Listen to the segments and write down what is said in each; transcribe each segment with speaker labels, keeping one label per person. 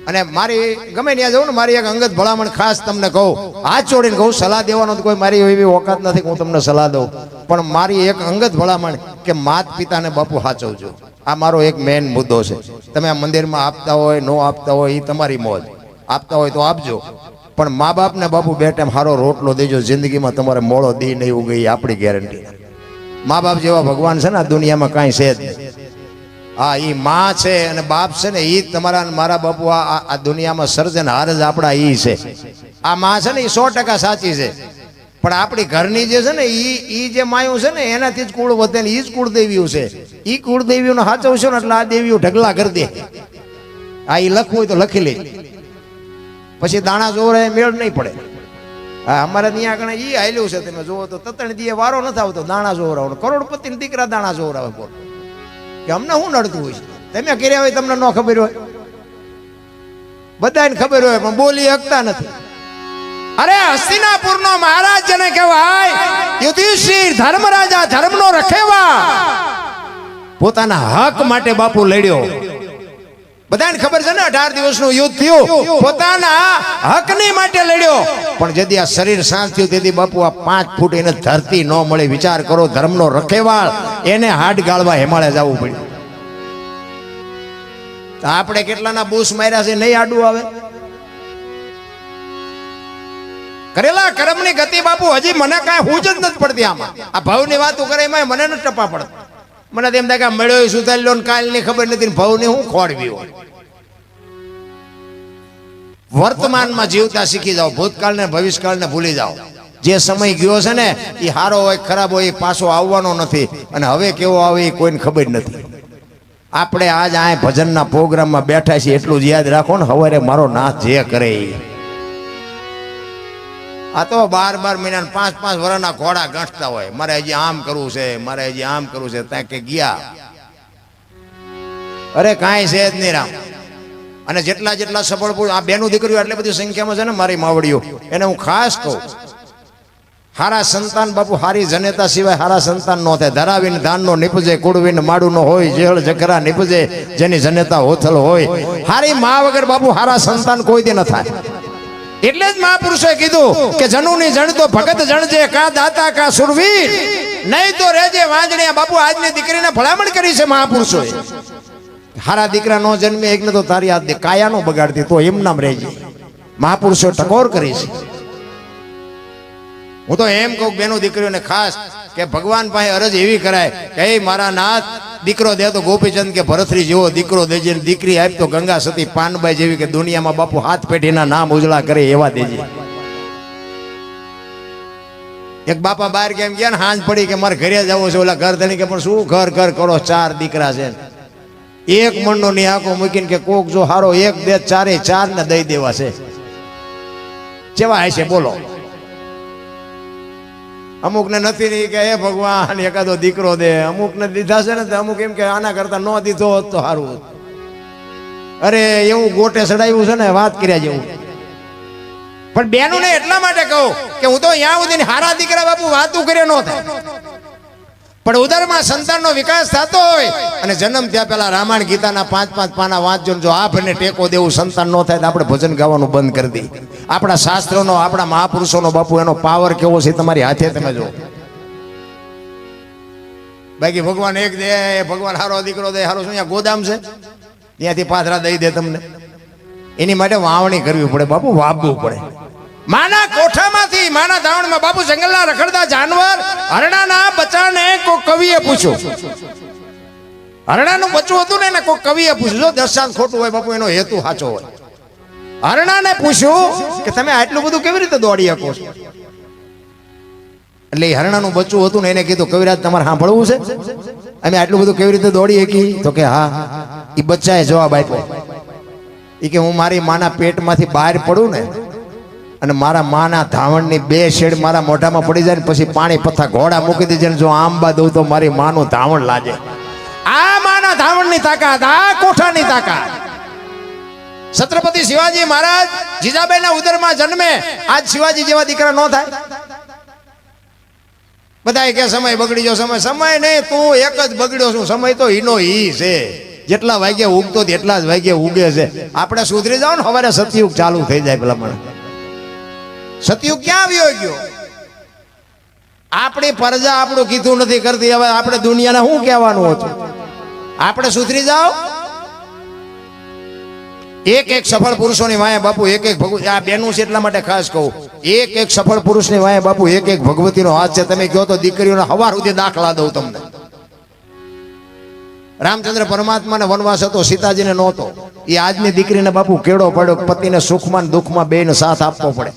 Speaker 1: અને મારી ગમે ત્યાં જવું ને મારી એક અંગત ભલામણ ખાસ તમને કહું, હાથ જોડીને કહું, સલાહ દેવાનો તો કોઈ મારી એવી ઓકાત નથી કે હું તમને સલાહ દઉં, પણ મારી એક અંગત ભલામણ કે માત પિતાને બાપુ સાચવજો. આ મારો એક મેઇન મુદ્દો છે. તમે આ મંદિરમાં આપતા હોય ન આપતા હોય એ તમારી મોજ, આપતા હોય તો આપજો, પણ મા બાપને બાપુ બે ટાઈમ સારો રોટલો દેજો. જિંદગીમાં તમારે મોળો દી નહીં ઉગે એ આપણી ગેરંટી. મા બાપ જેવા ભગવાન છે ને આ દુનિયામાં કાંઈ છે જ નહીં. હા, એ માં છે અને બાપ છે ને એ તમારા મારા બાપુ આ દુનિયામાં સર્જનહાર જ આપણા એ છે. આ માં છે ને એ 100% સાચી છે, પણ આપણી ઘરની જે છે ને એ જે માયું છે ને એનાથી જ કુળ વધે ને એ જ કુળદેવીઓ છે. એ કુળદેવીઓને સાચવશો ને એટલે આ દેવીઓ ઢગલા કરી દે. આ એ લખવું હોય તો લખી લે, પછી દાણા જોરે મેળ નહીં પડે. હા, અમારે ત્યાં આગળ એ હાલ્યું છે. તમે જુઓ તો તતણ દીએ વારો નથી આવતો દાણા જોવરાવવાનો. કરોડપતિ દીકરા દાણા જોવરાવે. બોલ કે અમને શું નડતું હોય છે? તમે કર્યા હોય તમને ન ખબર હોય, બધાને ખબર હોય પણ બોલી શકતા નથી. અરે હસ્તિનાપુર નો મહારાજ જેને કહેવાય યુધિષ્ઠિર, ધર્મરાજા, ધર્મનો રખેવા, પોતાના હક માટે બાપુ લડ્યો. બધાને ખબર છે ને 18 દિવસનું યુદ્ધ થયું, પોતાના હકની માટે લડ્યો. પણ જેથી આ શરીર શાંત થયું તેથી બાપુ આ 5 ફૂટ એને ધરતી ન મળી. વિચાર કરો, ધર્મનો રખેવાળ એને હાડ ગાળવા હિમાલય જવું પડ્યું. તો આપણે કેટલાના બૂસ માર્યા છે નહીં આડું આવે? કરેલા કર્મની ગતિ બાપુ હજી મને કાંઈ હું જ નથી પડતી. આમાં આ ભાવની વાતો કરે એમાં મને નથી ટપા પડતા. મને તેમ થાય કે મળ્યો સુધારી લો ને કાલની ખબર નથી, ભાવની હું ખોડવી હોય. વર્તમાનમાં જીવતા શીખી જાઓ, ભૂતકાળ ને ભવિષ્યકાળ ને ભૂલી જાઓ. જે સમય ગયો છે ને એ સારો હોય ખરાબ હોય એ પાછો આવવાનો નથી, અને હવે કેવો આવે એ કોઈને ખબર નથી. આપણે આજ આ ભજનના પ્રોગ્રામમાં બેઠા છીએ એટલું જ યાદ રાખો ને, સવારે મારો નાથ જે કરે આ તો 12 મહિના 5 વર્ષના ઘોડા ગાંઠતા હોય. મારે હજી આમ કરવું છે, મારે હજી આમ કરવું છે, ત્યાં કે ગયા. અરે કાંઈ છે જ નહીં રામ. અને જેટલા જેટલા સફળ આ બેનું દીકરીઓ એટલી બધી સંખ્યામાં છે ને મારી માવડીઓ, એને હું ખાસ કહું, હારા સંતાન બાપુ હારી જનેતા સિવાય હારા સંતાન નો થાય. ધરાવીને ધાનનો નીપજે, કુડવીને માડું નો હોય, જેળ જકરા નીપજે જેની જનેતા હોથલ હોય. હારી મા વગર બાપુ હારા સંતાન કોઈ દે ન થાય. એટલે જ મહાપુરુષોએ કીધું કે જનુની જણ તો ભગત જણજે, કા દાતા કા સુરવીર, નહીં તો રેજે વાંજણિયા. બાપુ આજની દીકરીને ભલામણ કરી છે મહાપુરુષોએ. હારા દીકરા નો જન્મે એકને તો તારી આ કાયા નો બગાડતી તો એમ નામ રહેજે. મહાપુરુષો ટકોર કરી છે. હું તો એમ કહું બેનો દીકરીઓને ખાસ કે ભગવાન પાસે અરજ એવી કરાય કે એ મારા નાથ દીકરો દે તો ગોપીચંદ કે ભરતરી જેવો દીકરો દેજે, દીકરી આપ તો ગંગા સતી પાનબાઈ જેવી કે દુનિયામાં બાપુ હાથ પેઢીના નામ ઉજળા કરે એવા દેજે. એક બાપા બહાર કેમ ગયા ને હાંજ પડી કે મારે ઘરે જવું છે, ઓલા ઘર ધણી કે પણ શું ઘર ઘર કરો, 4 દીકરા છે. એક મણનો ની આંખો મૂકીને કે કોક જો હારો 1 2 4 ને દઈ દેવા છે. કેવા હશે બોલો? અમુક ને નથી નહીં કે હે ભગવાન એકાદો દીકરો દે. અમુક ને દીધા છે ને અમુક એમ કે આના કરતા ન દીધો હોત તો સારું. અરે એવું ગોટે ચડાવ્યું છે ને વાત કર્યા જેવું. પણ બેનું ને એટલા માટે કહું કે હું તો અહીંયા સુધી હારા દીકરા બાપુ વાતું કરે ન થાય, પણ ઉદરમાં સંતાનનો વિકાસ થતો હોય અને જન્મ થયા પહેલા રામાયણ ગીતાના 5 પાના વાંચજો. જો આ ભને ટેકો દેવું સંતાન ન થાય તો આપણે ભજન ગાવાનું બંધ કરી દઈએ. આપણા શાસ્ત્રોનો, આપણા મહાપુરુષોનો બાપુ એનો પાવર કેવો છે તમારી હાથે તમે જો. બાકી ભગવાન એક દે, ભગવાન હારો દીકરો દે, હારો શું ગોદામ છે ત્યાંથી પાથરા દઈ દે તમને. એની માટે વાવણી કરવી પડે બાપુ, વાવવું પડે. માના કોઠામાંથી, માના ધાવણમાં બાપુ જંગલના રખડતા જાનવર હરણાના બચ્ચાને કોઈ કવિએ પૂછ્યું. હરણાનું બચ્ચું હતું ને એને કોઈ કવિએ પૂછ્યું. જો દર્શાંત ખોટું હોય બાપુ એનો હેતુ સાચો હોય. હરણાને પૂછ્યું કે તમે આટલું બધું કેવી રીતે દોડી શકો છો? એટલે હરણાનું બચ્ચું હતું ને એને કીધું કવિરાજ તમારે સાંભળવું છે, અમે આટલું બધું કેવી રીતે દોડી શકી? તો કે હા. એ બચ્ચાએ જવાબ આપ્યો એ કે હું મારી માના પેટમાંથી બહાર પડું ને અને મારા માના ધાવણની 2 શેડ મારા મોઢામાં પડી જાય ને પછી પાણી પથ્થા ઘોડા મૂકી દેજે ને જો આંબા દઉં તો મારી માનું ધાવણ લાગે. આ માના ધાવણની તાકાત, આ કોઠાની તાકાત. છત્રપતિ શિવાજી મહારાજ જીજાબાઈના ઉદરમાં જન્મે. આજ શિવાજી જેવા દીકરા ન થાય. બધા કે સમય બગડી ગયો, સમય નહીં, તું એક જ બગડ્યો છું. સમય તો હીનો હી છે. જેટલા વાગ્યે ઉગતો એટલા જ વાગ્યે ઉગે છે. આપણે સુધરી જાવ ને સવારે સતયુગ ચાલુ થઈ જાય. પેલા મને સતયુગ ક્યાં આવ્યો ગયો? આપણી પ્રજા આપણું કીધું નથી કરતી. હવે આપણે દુનિયાને શું કહેવાનું હતું? આપણે સુધરી જાવ. એક એક સફળ પુરુષોની વાંહે બાપુ એક એક ભગવતી. આ બેનું છે એટલા માટે ખાસ કહું, એક એક સફળ પુરુષની વાંહે બાપુ એક એક ભગવતીનો હાથ છે. તમે કહો તો દીકરીઓના હવાર સુધી દાખલા દઉં તમને. રામચંદ્ર પરમાત્માને વનવાસ હતો, સીતાજીને નહોતો. એ આજની દીકરીને બાપુ કેળો પડ્યો, પતિને સુખમાં દુઃખમાં બેયને સાથ આપવો પડે.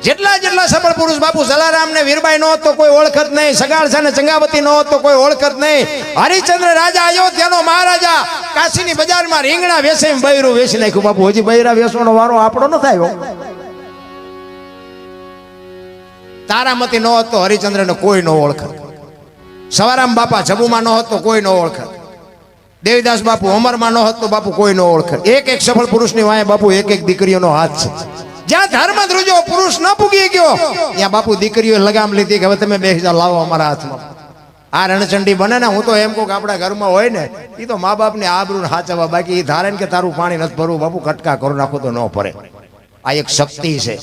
Speaker 1: જેટલા સફળ પુરુષ બાપુ જલારામ ને વીરબાઈ નો તો કોઈ ઓળખત નહીં, સગાળસા ને ચંગાવતી નો તો કોઈ ઓળખત નહીં. હરિચંદ્ર રાજા અયોધ્યાનો મહારાજા કાશીની બજારમાં રીંગણા વેચે બૈરું વેચી નાખ્યું. બાપુ હજી બૈરા વેચવાનો વારો આપણો ન થાય. તારામતી નો હતો હરિચંદ્ર ને કોઈ નો ઓળખત. સવારામ બાપા જબુમાં નો હતો કોઈ નો ઓળખત. દેવીદાસ બાપુ અમરમાં નો હતો બાપુ કોઈ નો ઓળખત. એક એક સફળ પુરુષની વાંહે બાપુ એક એક દીકરીઓનો હાથ છે. જ્યાં ધર્મ ધ્રુજો પુરુષ ન પૂગી ગયો ત્યાં બાપુ દીકરીઓ લગામ લીધી કે હવે તમે બેસી જાઓ, લાવો અમારા હાથમાં. આ રણચંડી બને ને, હું તો એમ કહું કે આપણા ઘરમાં હોય ને એ તો મા બાપની આબરૂ હાચવવા, બાકી એ ધારે ને કે તારું પાણી નથી ભરવું બાપુ કટકા કરો નાખો તો ન ભરે. આ એક શક્તિ છે,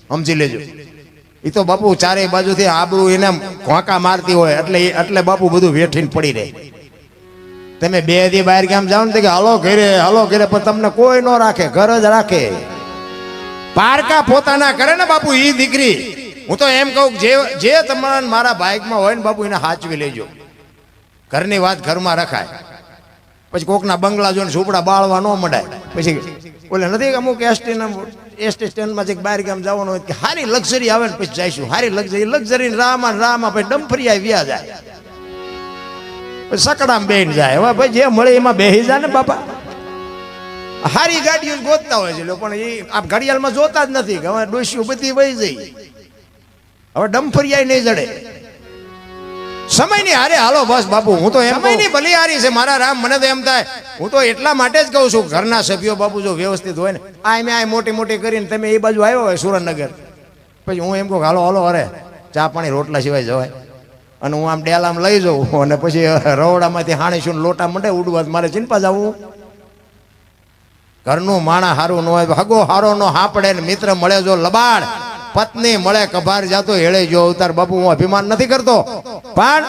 Speaker 1: સમજી લેજો. એ તો બાપુ ચારે બાજુથી આબરૂ એને ઘોંકા મારતી હોય એટલે બાપુ બધું વેઠીને પડી રહે. તમે બે દી બહાર ગામ જાઓ ને કે હાલો ઘરે પણ તમને કોઈ ન રાખે, ઘર જ રાખે. પારકા પોતાના કરે ને બાપુ ઈ દીકરી. હું તો એમ કહું જે તમારા મારા બાઇકમાં હોય ને બાપુ એને હાચવી લેજો. ઘરની વાત ઘરમાં રખાય. પછી કોકના બંગલા જોઈને ઝૂંપડા બાળવા ન મડાય. પછી ઓલે નથી અમુક એસટી સ્ટેન્ડમાં જે બહાર ગામ જવાનું હોય કે સારી લક્ઝરી આવે ને પછી જઈશું. સારી લક્ઝરી રામાં પછી ડમ્ફરિયા વ્યા જાય, પછી સકડામાં બેન જાય. હવે ભાઈ જે મળે એમાં બેસી જાય ને બાપા. હારી ગાડીઓ ગોતતા હોય છે પણ એ આ ઘડિયાળમાં જોતા જ નથી કે હવે ડોસીઓ બધી વહી જઈ. હવે ડમ્ફરિયા નહીં જડે. સમયની હારે હાલો બસ બાપુ. હું તો સમયની બલિહારી છે મારા રામ. મને તો એમ થાય, હું તો એટલા માટે જ કહું છું ઘરના સભ્યો બાપુ જો વ્યવસ્થિત હોય ને, આ મોટી કરીને તમે એ બાજુ આવ્યો હોય સુરેન્દ્રનગર, પછી હું એમ કહું હાલો અરે ચા પાણી રોટલા સિવાય જવાય. અને હું આમ ડેલામાં લઈ જાઉં અને પછી રવડામાંથી હાણીશું લોટા મંડે ઉડવા, મારે ચિંપા જવું. ઘરનું માણા હારું ન હોય, હગો હારો નો હાપડે ને મિત્ર મળે જો લબાડ, પત્ની મળે કભાર જાતો હેળે જો અવતાર. બાપુ હું અભિમાન નથી કરતો, પણ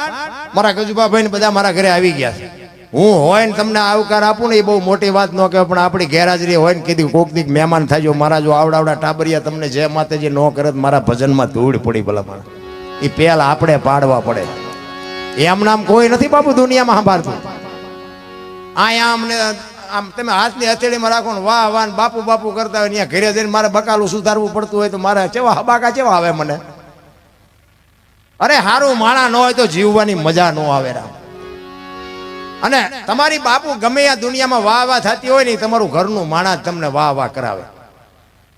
Speaker 1: મારા ગજુભાભાઈ ને બધા મારા ઘરે આવી ગયા છે. હું હોય ને તમને આવકાર આપું ને એ બહુ મોટી વાત ન કહેવાય, પણ આપણી ગેરહાજરી હોય ને કીધું કોક દીક મહેમાન થાય. મારા જો આવડા ટાબરિયા તમને જે માતાજી ન કરે મારા ભજનમાં ધૂળ પડી ભલા મારા. એ પહેલા આપણે પાડવા પડે. એમ નામ કોઈ નથી બાપુ દુનિયામાં સાંભળતું. અહીંયા અમને આમ તમે હાથની હથેળીમાં રાખો ને વાહ વાહ બાપુ કરતા હોય, ત્યાં ઘરે જઈને મારે બકાલું સુધારવું પડતું હોય તો મારે કેવા હબાકા કેવા આવે મને. અરે હારું માણા ન હોય તો જીવવાની મજા ન આવે રામ. અને તમારી બાપુ ગમે આ દુનિયામાં વાહ થતી હોય ને તમારું ઘરનું માણા જ તમને વાહ કરાવે.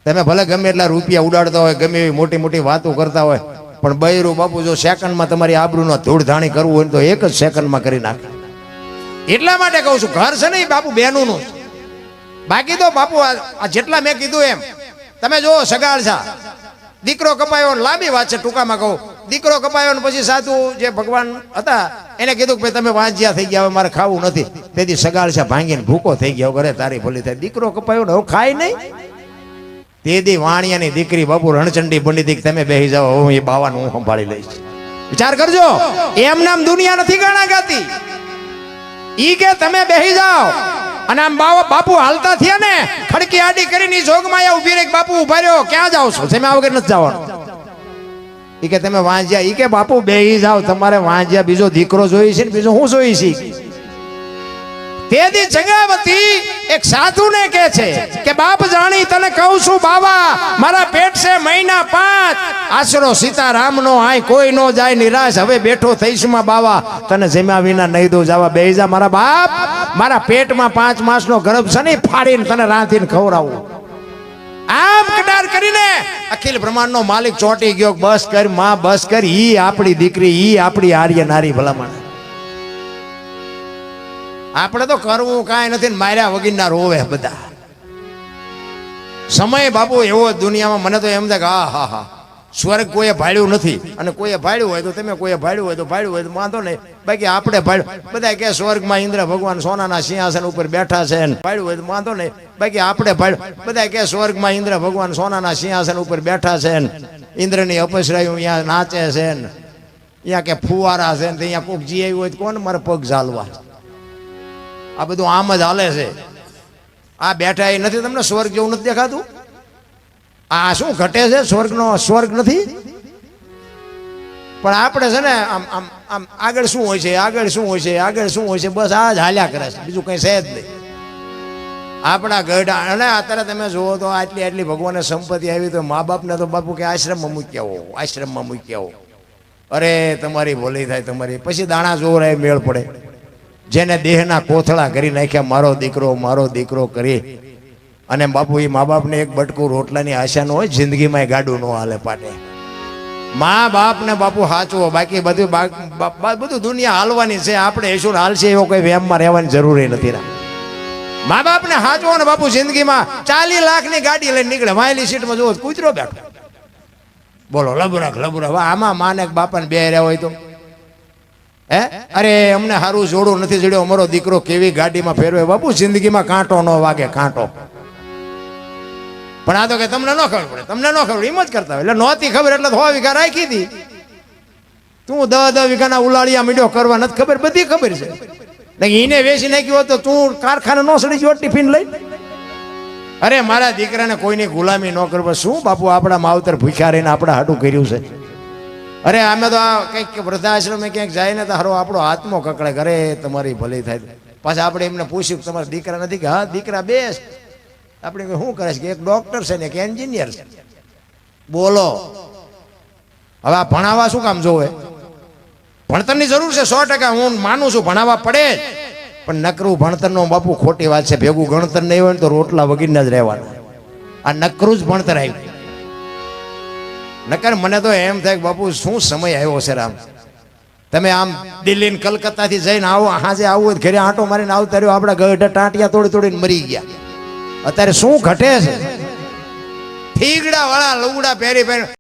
Speaker 1: તમે ભલે ગમે એટલા રૂપિયા ઉડાડતા હોય, ગમે એવી મોટી વાતો કરતા હોય, પણ બૈરું બાપુ જો સેકન્ડમાં તમારી આબરૂનો ધૂળધાણી કરવું હોય તો એક જ સેકન્ડમાં કરી નાખે. એટલા માટે કહું છું ઘર છે ને એ બાપુ બેનું નું. બાકી તો બાપુ આ જેટલા મેં કીધું એમ તમે જો સગાળસા દીકરો કપાયો, લાંબી વાત છે ટૂંકામાં કહું. દીકરો કપાયો ને પછી સાધુ જે ભગવાન હતા એને કીધું કે ભાઈ તમે વાંજ્યા થઈ ગયા, હવે મારે ખાવું નથી. તેથી સગાળસા ભાંગીને ભૂકો થઈ ગયો. ઘરે તારી ભલી થાય. દીકરો કપાયો ને હવે ખાય નહીં. તેથી વાણિયાની દીકરી બાપુ રણચંડી બની હતી, તમે બેસી જાઓ હું એ બાવાનું હું સંભાળી લઈશ. વિચાર કરજો, એમ નામ દુનિયા નથી ગાણા ગાતી. ઈ કે તમે બેસી જાઓ અને આમ બાપુ હાલતા થયા ને ખડકી આડી કરીને જોગમાં ઉભી રહી. બાપુ ઉભા રહ્યો, ક્યાં જાઓ છો? તમે આ વગર નથી જવાનું. ઈ કે તમે વાંજ્યા. ઈ કે બાપુ બેસી જાઓ, તમારે વાંજ્યા બીજો દીકરો જોઈ છે ને બીજો હું જોઈ છે. તેથી ચંગાવતી એક સાધુને કહે છે કે બાપ જાણી તને કહું છું બાવા, મારા પેટ છે મહિના 5, આશરો સીતારામનો આય કોઈ નો જાય નિરાશ. હવે બેઠો થઈશ માં બાવા, તને જમ્યા વિના નહીં દો જવા. બેહી જા મારા બાપ, મારા પેટમાં 5 માસનો ગર્ભ છે ને ફાડીને તને રાંધીને ખવડાવું. આમ કડાર કરીને અખિલ બ્રહ્માંડનો માલિક ચોંટી ગયો. બસ કર માં, બસ કર. ઈ આપણી દીકરી, ઈ આપણી આર્ય નારી ભલામણ. આપણે તો કરવું કાંઈ નથી ને માર્યા વગીરના રોવે બધા. સમય બાપુ એવો દુનિયામાં મને તો એમ થાય કે હા સ્વર્ગ કોઈએ ભાળ્યું નથી, અને કોઈએ ભાળ્યું હોય તો તમે કોઈએ ભાળ્યું હોય તો વાંધો નહીં. બાકી આપણે ભાળ્યું, બધા કે સ્વર્ગમાં ઇન્દ્ર ભગવાન સોનાના સિંહાસન ઉપર બેઠા છે ને ભાળ્યું હોય તો વાંધો નહીં. બાકી આપણે ભાળ્યું, બધા કે સ્વર્ગમાં ઇન્દ્ર ભગવાન સોનાના સિંહાસન ઉપર બેઠા છે ને ઇન્દ્રની અપસરાયું અહીંયા નાચે છે ને અહીંયા કે ફુવારા છે ને અહીંયા કોક જી આવ્યું હોય તો કોણ મારે પગ ઝાલવા. આ બધું આમ જ હાલે છે. આ બેઠા એ નથી, તમને સ્વર્ગ જેવું નથી દેખાતું? આ શું ઘટે છે? સ્વર્ગ નથી. પણ આપણે છે ને આમ આમ આમ આગળ શું હોય છે, આગળ શું હોય છે, આગળ શું હોય છે, બસ આ જ હાલ્યા કરે છે, બીજું કઈ છે જ નહીં. આપણા ગઢ અને અત્યારે તમે જુઓ તો આટલી ભગવાને સંપત્તિ આવી તો મા બાપને તો બાપુ કે આશ્રમમાં મૂક્યા હો. અરે તમારી ભોલી થાય તમારી. પછી દાણા જોરાય મેળ પડે. જેને દેહના કોથળા કરી નાખ્યા મારો દીકરો કરી, અને બાપુ એ મા બાપને એક બટકું રોટલાની આશા ન હોય, જિંદગીમાં ગાડું ન હાલે પાટે. મા બાપને બાપુ હાચવો, બાકી બધું દુનિયા હાલવાની છે. આપણે ઈશ્વર હાલશે એવો કોઈ વ્યામમાં રહેવાની જરૂરી નથી. મા બાપને હાચવો ને બાપુ. જિંદગીમાં 40 લાખની ગાડી લઈને નીકળે, વાયલી સીટમાં જુઓ કૂતરો બેઠો, બોલો લબરાક. આમાં માને બાપાને બે રહ્યા હોય તો અરે અમને સારું જોડું નથી જડ્યો, અમારો દીકરો કેવી ગાડીમાં ફેરવે. બાપુ જિંદગીમાં કાંટો ન વાગે, કાંટો. પણ આ તો કે તમને ન ખબર પડે, એમ જ કરતા હોય. એટલે નહોતી ખબર એટલે 100 વીઘા રાખી હતી. તું 10 વીઘાના ઉલાળિયા મીડ્યો કરવા નથી ખબર, બધી ખબર છે. એને વેચી નાખ્યું હોત તો તું કારખાને નો સડી ગયો ટિફિન લઈ. અરે મારા દીકરાને કોઈની ગુલામી ન કરવા. શું બાપુ આપણા માવતર ભૂખ્યા રહીને આપણા હાટું કર્યું છે. અરે અમે તો આ કંઈક વૃદ્ધાશ્રમે ક્યાંક જાય ને તો હારો આપણો આત્મો કકડે. ઘરે તમારી ભલી થાય. પાછા આપણે એમને પૂછ્યું કે તમારા દીકરા નથી? કે હા દીકરા બેસ. આપણે શું કરે છે કે એક ડોક્ટર છે ને એક એન્જિનિયર છે. બોલો હવે આ ભણાવવા શું કામ જોવે? ભણતરની જરૂર છે 100%, હું માનું છું, ભણાવવા પડે જ. પણ નકરું ભણતરનો બાપુ ખોટી વાત છે. ભેગું ગણતર નહીં હોય ને તો રોટલા વગીરના જ રહેવાના. આ નકરું જ ભણતર આવ્યું. નકર મને તો એમ થાય કે બાપુ શું સમય આવ્યો છે રામ. તમે આમ દિલ્હી ને કલકત્તાથી જઈને આવો, હાજે આવું હોય ઘરે આંટો મારીને આવતા રહ્યો. આપણા ગઢ ટાંટિયા તોડીને મરી ગયા. અત્યારે શું ઘટે છે? થીગડા વાળા લુગડા પહેરી